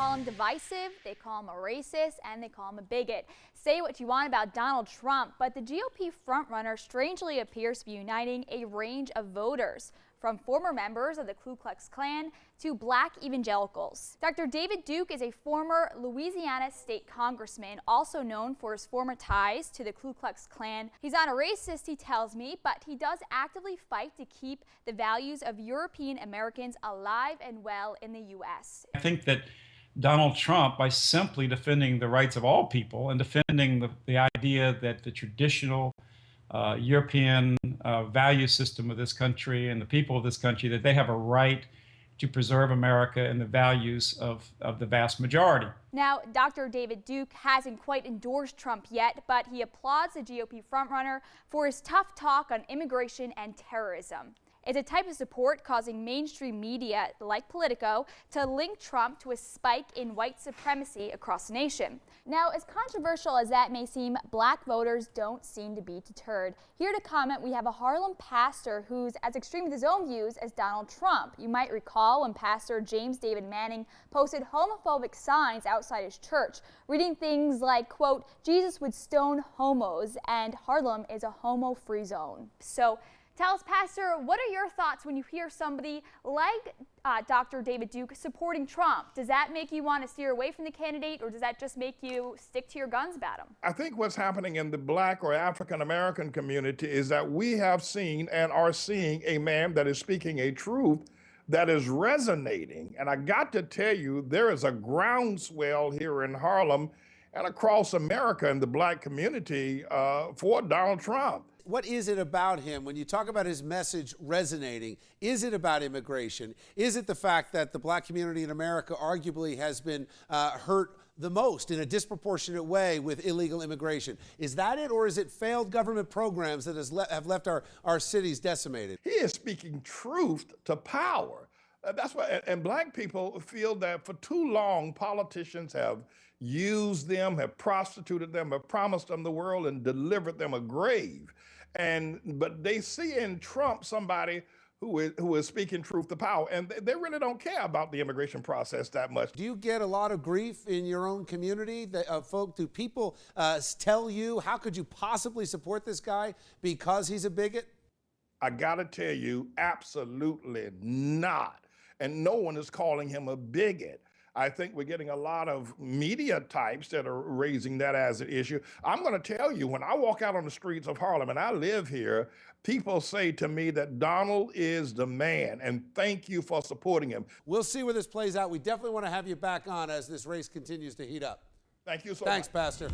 call him divisive, they call him a racist, and they call him a bigot. Say what you want about Donald Trump, but the GOP frontrunner strangely appears to be uniting a range of voters, from former members of the Klu Klux Klan to black evangelicals. Dr. David Duke is a former Louisiana state congressman, also known for his former ties to the Klu Klux Klan. He's not a racist, he tells me, but he does actively fight to keep the values of European Americans alive and well in the U.S. I think that Donald Trump, by simply defending the rights of all people and defending the idea that the traditional European value system of this country and the people of this country, that they have a right to preserve America and the values of the vast majority. Now, Dr. David Duke hasn't quite endorsed Trump yet, but he applauds the GOP frontrunner for his tough talk on immigration and terrorism. It's a type of support causing mainstream media like Politico to link Trump to a spike in white supremacy across the nation. Now, as controversial as that may seem, black voters don't seem to be deterred. Here to comment, we have a Harlem pastor who's as extreme with his own views as Donald Trump. You might recall when Pastor James David Manning posted homophobic signs outside his church, reading things like, quote, "Jesus would stone homos," and "Harlem is a homo-free zone." So, tell us, Pastor, what are your thoughts when you hear somebody like Dr. David Duke supporting Trump? Does that make you want to steer away from the candidate, or does that just make you stick to your guns about him? I think what's happening in the black or African American community is that we have seen and are seeing a man that is speaking a truth that is resonating. And I got to tell you, there is a groundswell here in Harlem and across America in the black community for Donald Trump. What is it about him when you talk about his message resonating? Is it about immigration? Is it the fact that the black community in America arguably has been hurt the most in a disproportionate way with illegal immigration? Is that it, or is it failed government programs that have left our cities decimated? He is speaking truth to power. That's why, and black people feel that for too long, politicians have used them, have prostituted them, have promised them the world and delivered them a grave. But they see in Trump somebody who is speaking truth to power, and they really don't care about the immigration process that much. Do you get a lot of grief in your own community? Do people tell you, how could you possibly support this guy because he's a bigot? I gotta tell you, absolutely not. And no one is calling him a bigot. I think we're getting a lot of media types that are raising that as an issue. I'm going to tell you, when I walk out on the streets of Harlem, and I live here, people say to me that Donald is the man, and thank you for supporting him. We'll see where this plays out. We definitely want to have you back on as this race continues to heat up. Thank you so much. Thanks, Pastor.